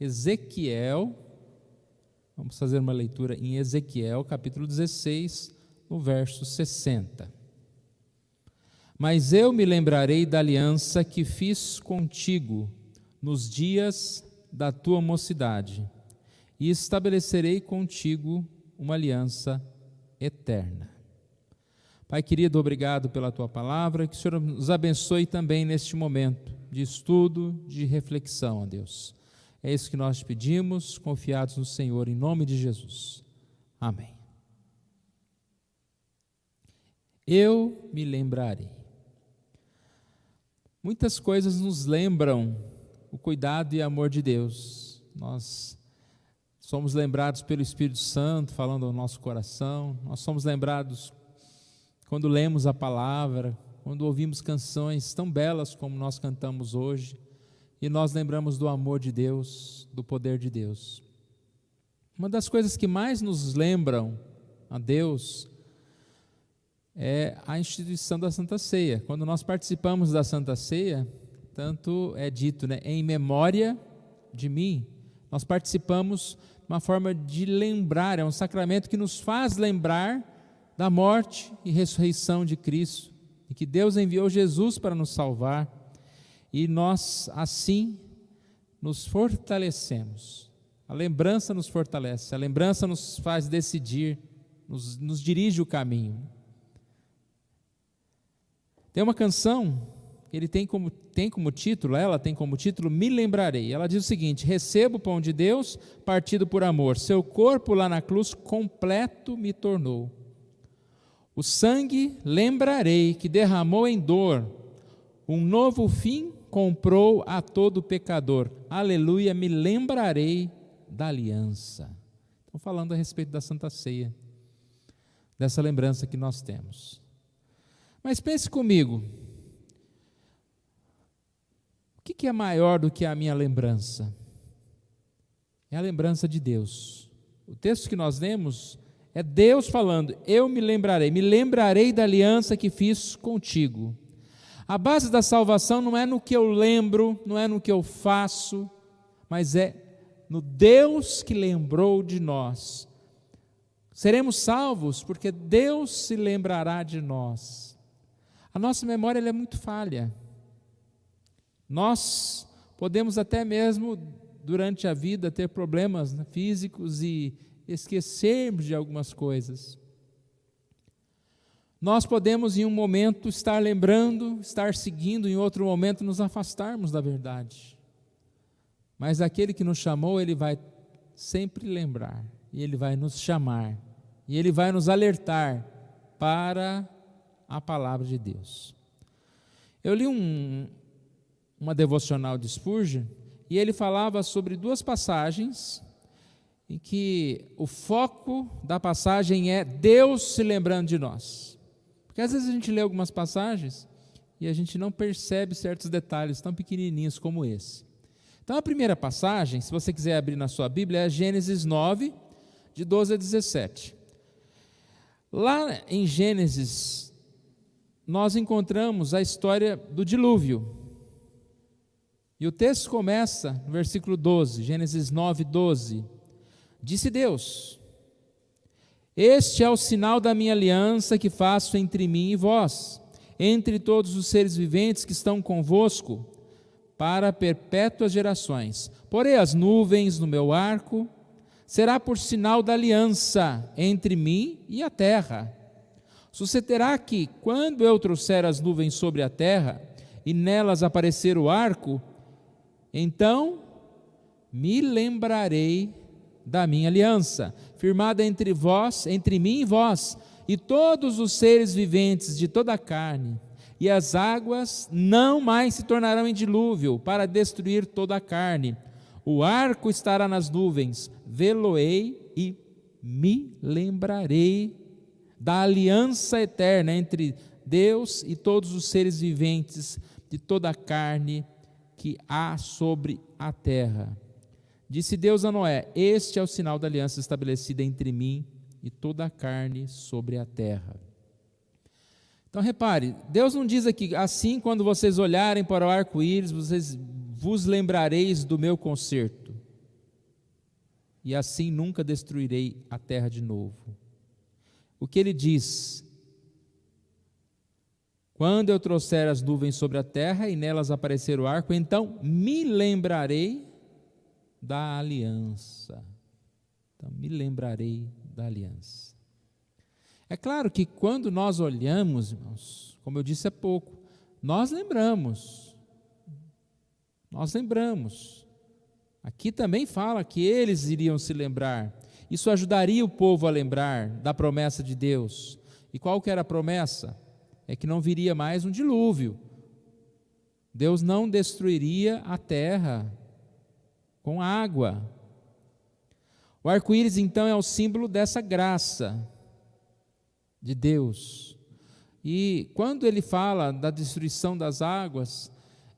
Ezequiel, vamos fazer uma leitura em Ezequiel, capítulo 16, no verso 60. Mas eu me lembrarei da aliança que fiz contigo nos dias da tua mocidade, e estabelecerei contigo uma aliança eterna. Pai querido, obrigado pela tua palavra, que o Senhor nos abençoe também neste momento de estudo, de reflexão, ó Deus. É isso que nós te pedimos, confiados no Senhor, em nome de Jesus. Amém. Eu me lembrarei. Muitas coisas nos lembram o cuidado e amor de Deus. Nós somos lembrados pelo Espírito Santo falando ao nosso coração. Nós somos lembrados quando lemos a palavra, quando ouvimos canções tão belas como nós cantamos hoje, e nós lembramos do amor de Deus, do poder de Deus. Uma das coisas que mais nos lembram a Deus é a instituição da Santa Ceia. Quando nós participamos da Santa Ceia, tanto é dito, em memória de mim, nós participamos de uma forma de lembrar, é um sacramento que nos faz lembrar da morte e ressurreição de Cristo, e que Deus enviou Jesus para nos salvar, e nós assim nos fortalecemos. A lembrança nos fortalece, a lembrança nos faz decidir, nos dirige o caminho. Tem uma canção que ela tem como título, Me Lembrarei. Ela diz o seguinte: recebo o pão de Deus, partido por amor, seu corpo lá na cruz completo me tornou. O sangue lembrarei que derramou em dor, um novo fim comprou a todo pecador. Aleluia, me lembrarei da aliança. Estou falando a respeito da Santa Ceia, dessa lembrança que nós temos. Mas pense comigo, o que é maior do que a minha lembrança? É a lembrança de Deus. O texto que nós lemos é Deus falando, eu me lembrarei da aliança que fiz contigo. A base da salvação não é no que eu lembro, não é no que eu faço, mas é no Deus que lembrou de nós. Seremos salvos porque Deus se lembrará de nós. A nossa memória ela é muito falha. Nós podemos até mesmo, durante a vida, ter problemas físicos e esquecermos de algumas coisas. Nós podemos em um momento estar lembrando, estar seguindo, em outro momento nos afastarmos da verdade. Mas aquele que nos chamou, ele vai sempre lembrar, e ele vai nos chamar, e ele vai nos alertar para a palavra de Deus. Eu li uma devocional de Spurgeon, e ele falava sobre duas passagens, em que o foco da passagem é Deus se lembrando de nós. Porque às vezes a gente lê algumas passagens e a gente não percebe certos detalhes tão pequenininhos como esse. Então a primeira passagem, se você quiser abrir na sua Bíblia, é Gênesis 9, de 12 a 17. Lá em Gênesis, nós encontramos a história do dilúvio. E o texto começa no versículo 12, Gênesis 9, 12. Disse Deus: este é o sinal da minha aliança que faço entre mim e vós, entre todos os seres viventes que estão convosco, para perpétuas gerações. Porei as nuvens no meu arco, será por sinal da aliança entre mim e a terra. Sucederá que, quando eu trouxer as nuvens sobre a terra, e nelas aparecer o arco, então me lembrarei da minha aliança, firmada entre mim e vós, e todos os seres viventes de toda a carne, e as águas não mais se tornarão em dilúvio, para destruir toda a carne. O arco estará nas nuvens, vê-lo-ei e me lembrarei da aliança eterna entre Deus e todos os seres viventes de toda a carne que há sobre a terra. Disse Deus a Noé: este é o sinal da aliança estabelecida entre mim e toda a carne sobre a terra. Então repare, Deus não diz aqui, assim quando vocês olharem para o arco-íris, vocês vos lembrareis do meu concerto. e assim nunca destruirei a terra de novo. O que ele diz? Quando eu trouxer as nuvens sobre a terra e nelas aparecer o arco, então me lembrarei da aliança. Então me lembrarei da aliança. É claro que quando nós olhamos, irmãos, como eu disse há pouco, nós lembramos. Aqui também fala que eles iriam se lembrar. Isso ajudaria o povo a lembrar da promessa de Deus. E qual que era a promessa? É que não viria mais um dilúvio. Deus não destruiria a terra com água. O arco-íris, então, é o símbolo dessa graça de Deus. E quando ele fala da destruição das águas,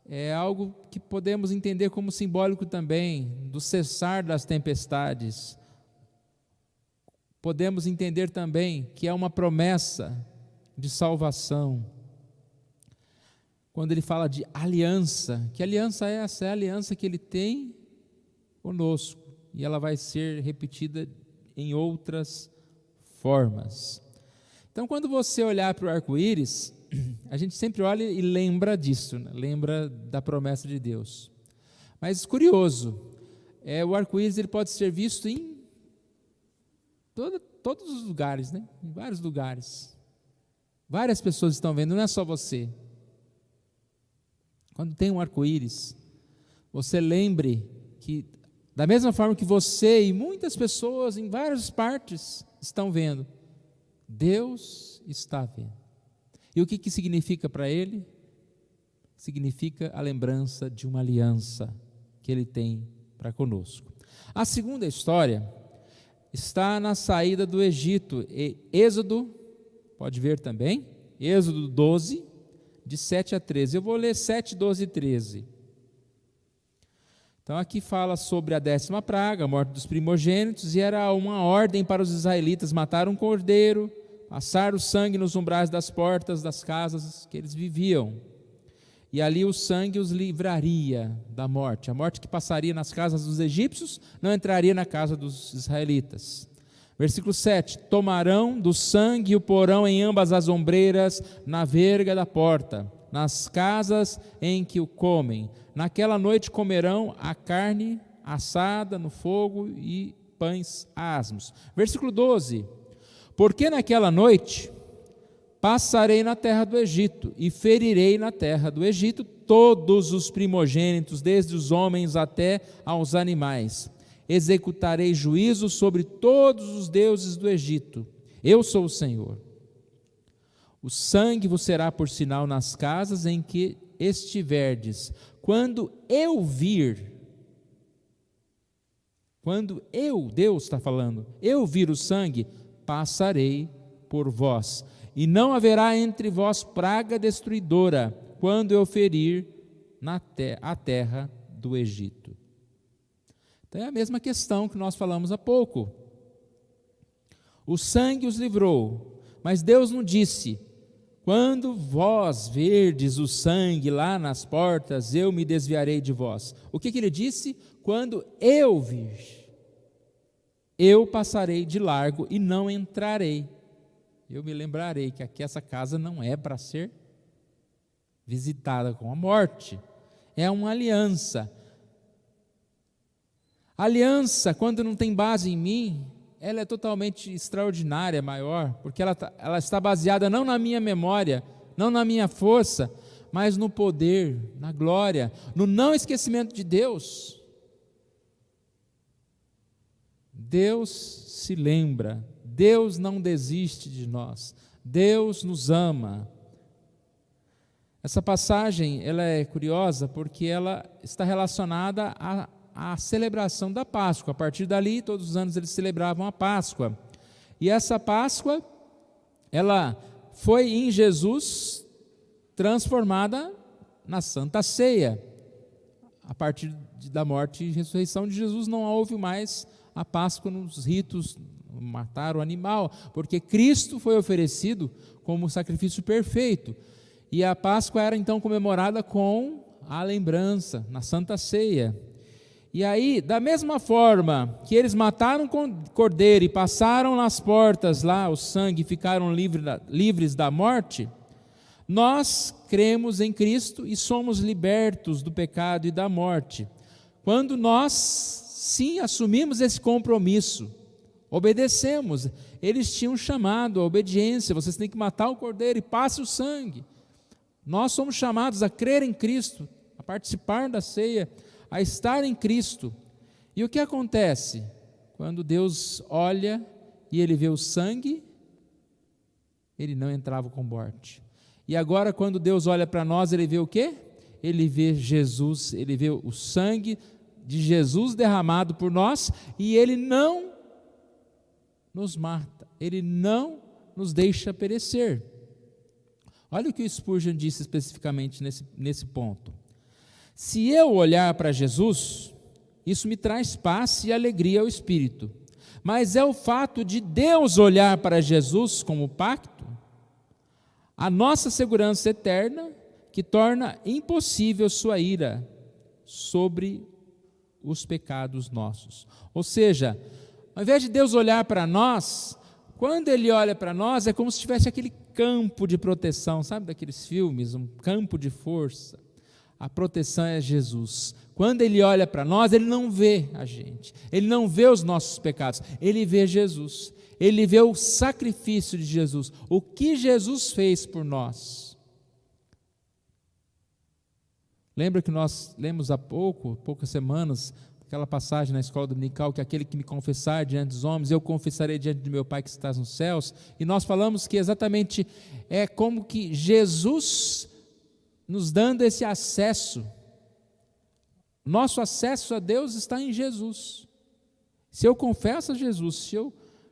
é algo que podemos entender como simbólico também do cessar das tempestades. Podemos entender também que é uma promessa de salvação. Quando ele fala de aliança, que aliança é essa? É a aliança que ele tem conosco, e ela vai ser repetida em outras formas. Então, quando você olhar para o arco-íris, a gente sempre olha e lembra disso, né? Lembra da promessa de Deus. Mas curioso, o arco-íris ele pode ser visto em todos os lugares, né? Em vários lugares. Várias pessoas estão vendo, não é só você. Quando tem um arco-íris, você lembre que, da mesma forma que você e muitas pessoas em várias partes estão vendo, Deus está vendo. E o que significa para ele? Significa a lembrança de uma aliança que ele tem para conosco. A segunda história está na saída do Egito. Êxodo, pode ver também, Êxodo 12, de 7 a 13. Eu vou ler 7, 12 e 13. Então aqui fala sobre a 10ª praga, a morte dos primogênitos, e era uma ordem para os israelitas matar um cordeiro, passar o sangue nos umbrais das portas das casas que eles viviam. E ali o sangue os livraria da morte. A morte que passaria nas casas dos egípcios não entraria na casa dos israelitas. Versículo 7: tomarão do sangue e o porão em ambas as ombreiras, na verga da porta, nas casas em que o comem. Naquela noite comerão a carne assada no fogo e pães asmos. Versículo 12: porque naquela noite passarei na terra do Egito e ferirei na terra do Egito todos os primogênitos, desde os homens até aos animais. Executarei juízo sobre todos os deuses do Egito. Eu sou o Senhor. O sangue vos será por sinal nas casas em que estiverdes. Quando eu, Deus está falando, eu vir o sangue, passarei por vós. E não haverá entre vós praga destruidora, quando eu ferir a terra do Egito. Então é a mesma questão que nós falamos há pouco. O sangue os livrou, mas Deus não disse: quando vós verdes o sangue lá nas portas, eu me desviarei de vós. O que ele disse? Quando eu vir, eu passarei de largo e não entrarei. Eu me lembrarei que aqui essa casa não é para ser visitada com a morte. É uma aliança. Aliança, quando não tem base em mim, ela é totalmente extraordinária, maior, porque ela está baseada não na minha memória, não na minha força, mas no poder, na glória, no não esquecimento de Deus. Deus se lembra, Deus não desiste de nós, Deus nos ama. Essa passagem ela é curiosa porque ela está relacionada à celebração da Páscoa. A partir dali, todos os anos eles celebravam a Páscoa. E essa Páscoa, ela foi em Jesus transformada na Santa Ceia. A partir da morte e ressurreição de Jesus, não houve mais a Páscoa nos ritos, matar o animal, porque Cristo foi oferecido como sacrifício perfeito. E a Páscoa era então comemorada com a lembrança, na Santa Ceia. E aí, da mesma forma que eles mataram o cordeiro e passaram nas portas lá o sangue e ficaram livres da morte, nós cremos em Cristo e somos libertos do pecado e da morte. Quando nós, sim, assumimos esse compromisso, obedecemos. Eles tinham chamado a obediência, vocês têm que matar o cordeiro e passe o sangue. Nós somos chamados a crer em Cristo, a participar da ceia, a estar em Cristo. E o que acontece? Quando Deus olha e Ele vê o sangue, Ele não entrava com morte. E agora quando Deus olha para nós, Ele vê o quê? Ele vê Jesus, Ele vê o sangue de Jesus derramado por nós, e Ele não nos mata, Ele não nos deixa perecer. Olha o que o Spurgeon disse especificamente nesse ponto. Se eu olhar para Jesus, isso me traz paz e alegria ao espírito. Mas é o fato de Deus olhar para Jesus como pacto, a nossa segurança eterna, que torna impossível sua ira sobre os pecados nossos. Ou seja, ao invés de Deus olhar para nós, quando Ele olha para nós, é como se tivesse aquele campo de proteção, sabe daqueles filmes, um campo de força. A proteção é Jesus. Quando Ele olha para nós, Ele não vê a gente, Ele não vê os nossos pecados, Ele vê Jesus, Ele vê o sacrifício de Jesus, o que Jesus fez por nós. Lembra que nós lemos há poucas semanas, aquela passagem na escola dominical, que aquele que me confessar diante dos homens, eu confessarei diante de meu Pai que está nos céus, e nós falamos que exatamente é como que Jesus nos dando esse acesso. Nosso acesso a Deus está em Jesus. Se eu confesso a Jesus,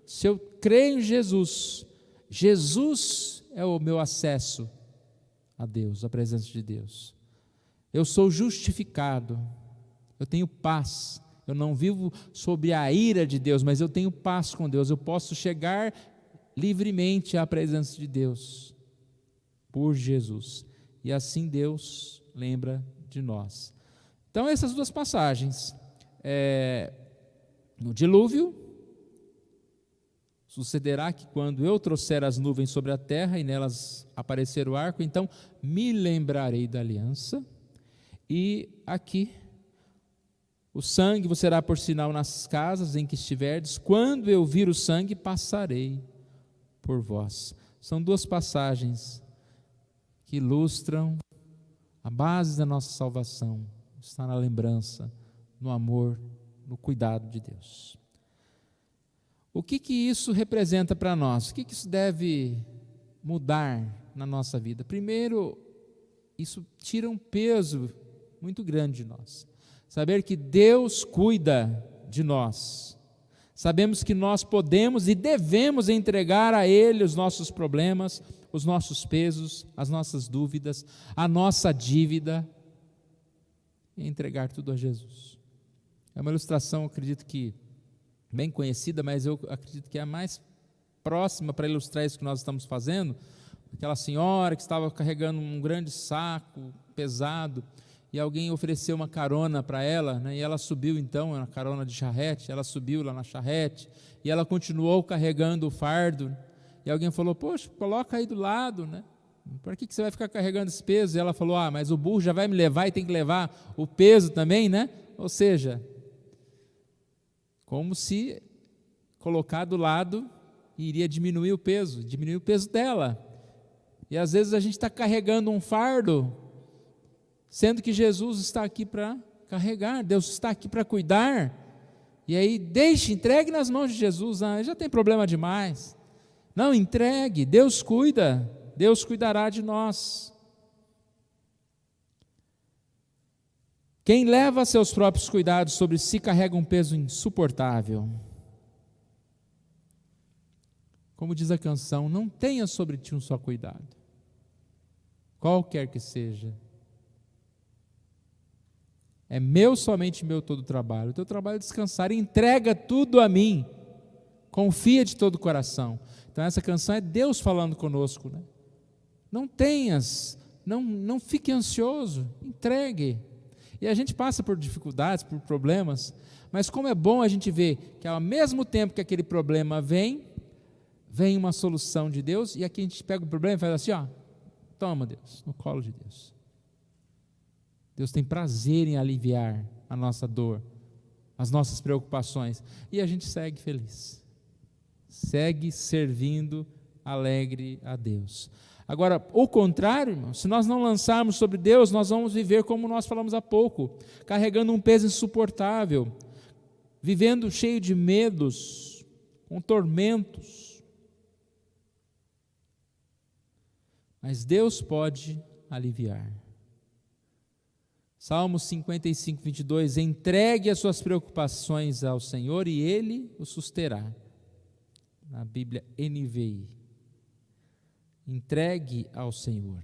se eu creio em Jesus, Jesus é o meu acesso a Deus, à presença de Deus. Eu sou justificado, eu tenho paz, eu não vivo sob a ira de Deus, mas eu tenho paz com Deus, eu posso chegar livremente à presença de Deus, por Jesus. E assim Deus lembra de nós. Então essas duas passagens, no dilúvio, sucederá que quando eu trouxer as nuvens sobre a terra e nelas aparecer o arco, então me lembrarei da aliança, e aqui, o sangue vos será por sinal nas casas em que estiverdes, quando eu vir o sangue, passarei por vós. São duas passagens que ilustram a base da nossa salvação, está na lembrança, no amor, no cuidado de Deus. O que isso representa para nós? O que isso deve mudar na nossa vida? Primeiro, isso tira um peso muito grande de nós. Saber que Deus cuida de nós. Sabemos que nós podemos e devemos entregar a Ele os nossos problemas, os nossos pesos, as nossas dúvidas, a nossa dívida, e entregar tudo a Jesus. É uma ilustração, acredito que bem conhecida, mas eu acredito que é a mais próxima para ilustrar isso que nós estamos fazendo. Aquela senhora que estava carregando um grande saco pesado, e alguém ofereceu uma carona para ela, né, e ela subiu então, uma carona de charrete, ela subiu lá na charrete, e ela continuou carregando o fardo, e alguém falou, poxa, coloca aí do lado, né? Para que você vai ficar carregando esse peso? E ela falou, mas o burro já vai me levar e tem que levar o peso também, né? Ou seja, como se colocar do lado iria diminuir o peso dela. E às vezes a gente está carregando um fardo, sendo que Jesus está aqui para carregar, Deus está aqui para cuidar, e aí entregue nas mãos de Jesus, já tem problema demais. Não, entregue, Deus cuida, Deus cuidará de nós. Quem leva seus próprios cuidados sobre si carrega um peso insuportável. Como diz a canção, não tenha sobre ti um só cuidado, qualquer que seja. É somente meu todo o trabalho. O teu trabalho é descansar, entrega tudo a mim, confia de todo o coração. Então essa canção é Deus falando conosco, né? Não fique ansioso, entregue. E a gente passa por dificuldades, por problemas, mas como é bom a gente ver que ao mesmo tempo que aquele problema vem uma solução de Deus, e aqui a gente pega o problema e faz assim, ó, toma Deus, no colo de Deus. Deus tem prazer em aliviar a nossa dor, as nossas preocupações, e a gente segue feliz, segue servindo alegre a Deus. Agora, o contrário, irmão, se nós não lançarmos sobre Deus, nós vamos viver como nós falamos há pouco, carregando um peso insuportável, vivendo cheio de medos, com tormentos. Mas Deus pode aliviar. Salmo 55, 22, entregue as suas preocupações ao Senhor e Ele o susterá. Na Bíblia NVI. Entregue ao Senhor.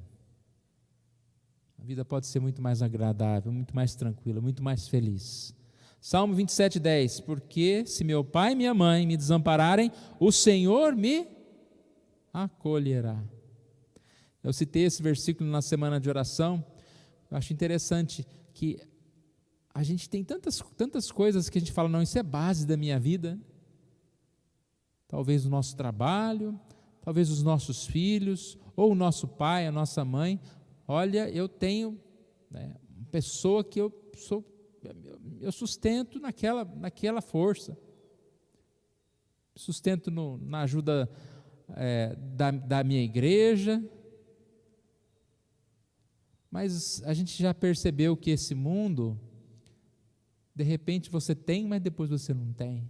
A vida pode ser muito mais agradável, muito mais tranquila, muito mais feliz. Salmo 27, 10, porque se meu pai e minha mãe me desampararem, o Senhor me acolherá. Eu citei esse versículo na semana de oração. Eu acho interessante que a gente tem tantas coisas que a gente fala, não, isso é base da minha vida. Talvez o nosso trabalho, talvez os nossos filhos, ou o nosso pai, a nossa mãe. Olha, eu tenho uma pessoa que eu sustento naquela força. Sustento na ajuda da minha igreja. Mas a gente já percebeu que esse mundo, de repente você tem, mas depois você não tem.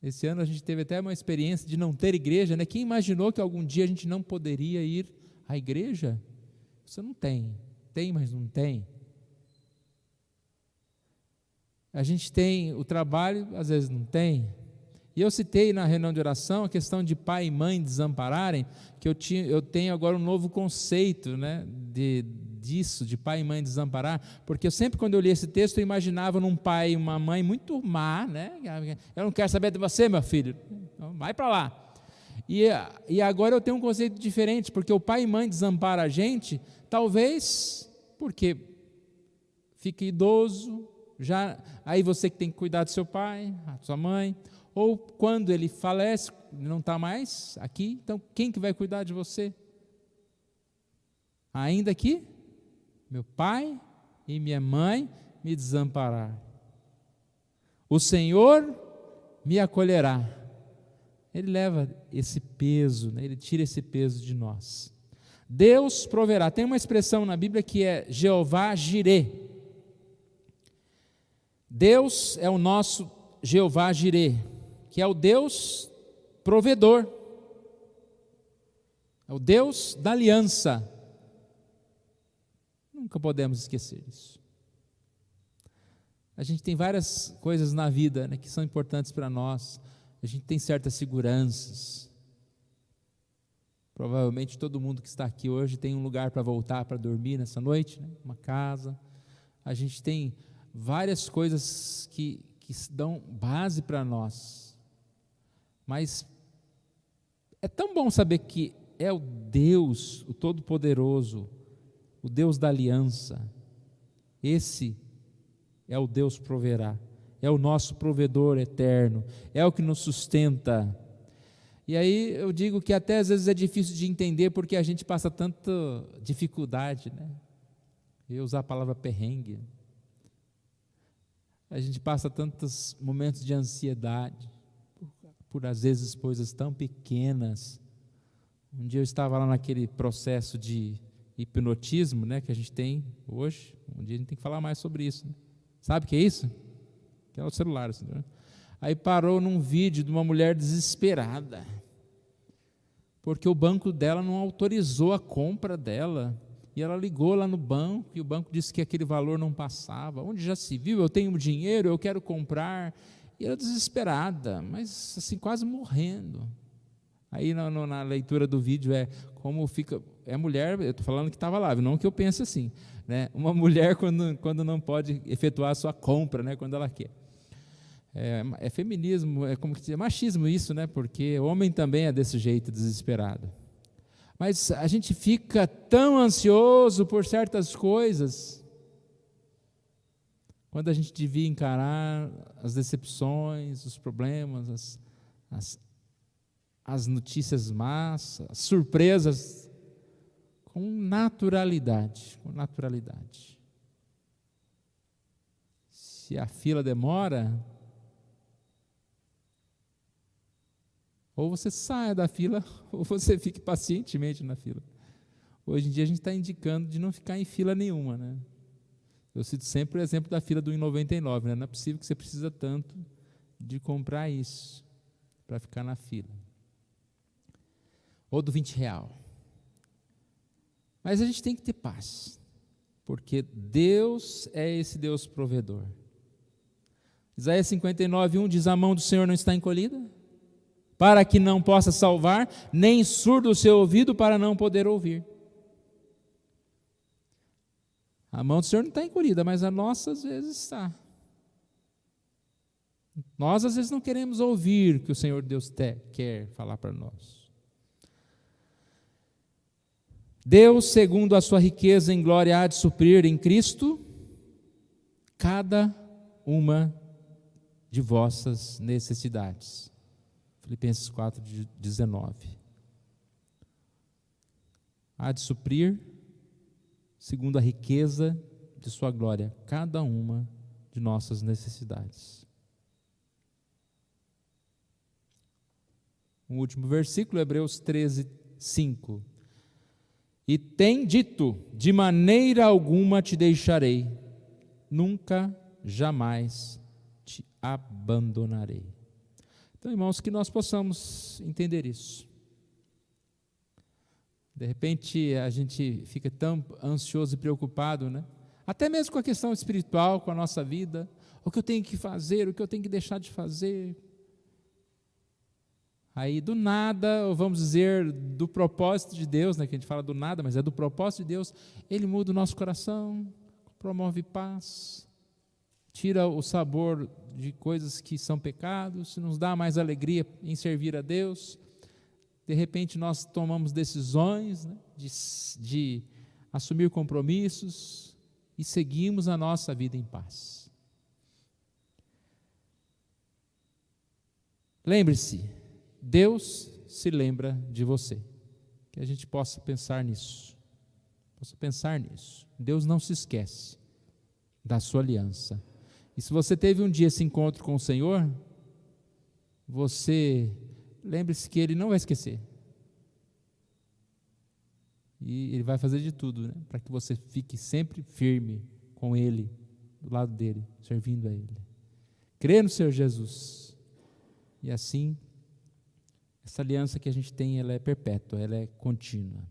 Esse ano a gente teve até uma experiência de não ter igreja, né? Quem imaginou que algum dia a gente não poderia ir à igreja? Você não tem, mas não tem. A gente tem o trabalho, às vezes não tem. E eu citei na reunião de oração a questão de pai e mãe desampararem, que eu tenho agora um novo conceito, né, disso, de pai e mãe desamparar, porque eu sempre, quando eu li esse texto, eu imaginava num pai e uma mãe muito má, né? Eu não quero saber de você, meu filho, então vai para lá. E agora eu tenho um conceito diferente, porque o pai e mãe desamparam a gente, talvez porque fica idoso, aí você que tem que cuidar do seu pai, da sua mãe, ou quando ele falece, não está mais aqui, então quem que vai cuidar de você? Ainda que meu pai e minha mãe me desamparar, o Senhor me acolherá. Ele leva esse peso, né? Ele tira esse peso de nós. Deus proverá. Tem uma expressão na Bíblia que é Jeová Jirê. Deus é o nosso Jeová Jirê, que é o Deus provedor, é o Deus da aliança. Nunca podemos esquecer isso. A gente tem várias coisas na vida, né, que são importantes para nós. A gente tem certas seguranças. Provavelmente todo mundo que está aqui hoje tem um lugar para voltar, para dormir nessa noite, né, uma casa. A gente tem várias coisas que dão base para nós. Mas é tão bom saber que é o Deus, o Todo-Poderoso, o Deus da aliança. Esse é o Deus proverá, é o nosso provedor eterno, é o que nos sustenta. E aí eu digo que até às vezes é difícil de entender, porque a gente passa tanta dificuldade, né? Eu ia usar a palavra perrengue. A gente passa tantos momentos de ansiedade, por às vezes coisas tão pequenas. Um dia eu estava lá naquele processo de hipnotismo, né, que a gente tem hoje. Um dia a gente tem que falar mais sobre isso, né? Sabe o que é isso? Que é o celular, assim, né? Aí parou num vídeo de uma mulher desesperada, porque o banco dela não autorizou a compra dela, e ela ligou lá no banco, e o banco disse que aquele valor não passava. Onde já se viu? Eu tenho dinheiro, eu quero comprar. E ela desesperada, mas assim, quase morrendo. Aí na leitura do vídeo como fica, mulher, eu estou falando que estava lá, não que eu pense assim, né? Uma mulher quando não pode efetuar a sua compra, né? Quando ela quer. É feminismo, é machismo isso, né? Porque o homem também é desse jeito, desesperado. Mas a gente fica tão ansioso por certas coisas, quando a gente devia encarar as decepções, os problemas, as notícias más, as surpresas, com naturalidade, Se a fila demora, ou você saia da fila, ou você fique pacientemente na fila. Hoje em dia a gente está indicando de não ficar em fila nenhuma, né? Eu cito sempre o exemplo da fila do 1,99, né? Não é possível que você precisa tanto de comprar isso para ficar na fila. Ou do R$20. Mas a gente tem que ter paz, porque Deus é esse Deus provedor. Isaías 59:1 diz: a mão do Senhor não está encolhida, para que não possa salvar, nem surdo o seu ouvido para não poder ouvir. A mão do Senhor não está encolhida, mas a nossa às vezes está. Nós às vezes não queremos ouvir o que o Senhor Deus quer falar para nós. Deus, segundo a sua riqueza em glória, há de suprir em Cristo cada uma de vossas necessidades. Filipenses 4:19. Há de suprir, segundo a riqueza de sua glória, cada uma de nossas necessidades. Um último versículo, Hebreus 13:5. E tem dito: de maneira alguma te deixarei, nunca, jamais te abandonarei. Então, irmãos, que nós possamos entender isso. De repente, a gente fica tão ansioso e preocupado, né? Até mesmo com a questão espiritual, com a nossa vida, o que eu tenho que fazer, o que eu tenho que deixar de fazer. Aí, do nada, ou vamos dizer, do propósito de Deus, né, que a gente fala do nada, mas é do propósito de Deus, Ele muda o nosso coração, promove paz, tira o sabor de coisas que são pecados, nos dá mais alegria em servir a Deus. De repente, nós tomamos decisões, né, de assumir compromissos e seguimos a nossa vida em paz. Lembre-se, Deus se lembra de você. Que a gente possa pensar nisso. Deus não se esquece da sua aliança. E se você teve um dia esse encontro com o Senhor, você lembre-se que Ele não vai esquecer. E Ele vai fazer de tudo, né, para que você fique sempre firme com Ele, do lado dEle, servindo a Ele. Crê no Senhor Jesus. E assim, essa aliança que a gente tem, ela é perpétua, ela é contínua.